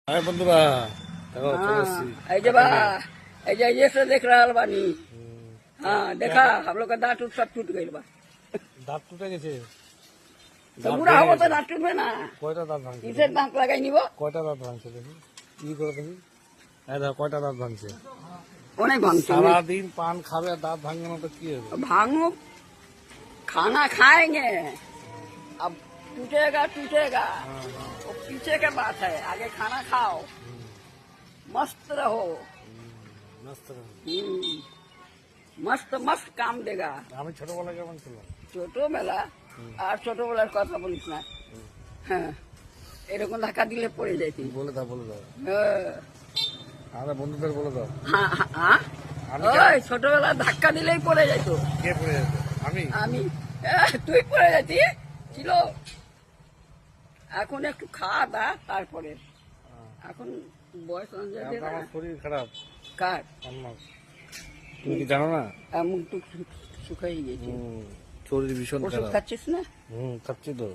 हाय बंधुरा देखो चले एसছি। ये से देख रहा बानी। हाँ देखा हम लोग का दांत उत सब टूट गई बा। दांत टूटे গেছে तो बुरा हो तो दांत टूटबे ना। কয়টা দাঁত ভাঙছে इसे दांत लगाई नहीं वो। কয়টা দাঁত ভাঙছে দেখি কি করে দেখি এই দেখো কয়টা দাঁত ভাঙছে उन्हें भांगते সারা দিন পান খাবে আর দাঁত ভাঙবে না তো কি হবে भांगो खाना खाएंगे अब टूटेगा टूटेगा वो पीछे के बात है आगे खाना खाओ मस्त रहो মস্ত मस्त मस्त काम देगा আমি ছোটবেলায় কেমন ছিলাম ছোটবেলা আর ছোটবেলার কথা বলিস না হ্যাঁ এরকম ধাক্কা দিলে পড়ে যাইতি বলে দাও হ্যাঁ। আমাদের বন্ধুদের বলে দাও হ্যাঁ, হ্যাঁ। আমি ওই ছোটবেলা ধাক্কা দিলেই পড়ে যাইতো কে পড়ে যাবে আমি তুই পড়ে যাচ্ছি ছিল এখন একটু খাওয়া দা তারপরে এখন বয়স অনুযায়ী আমার আমার শরীর খারাপ কার আমার তুমি কি জানো না মুখ টুক শুকাই গেছে শরীর ভীষণ ওষুধ খারাপ খাচ্ছিস না খাচ্ছি তো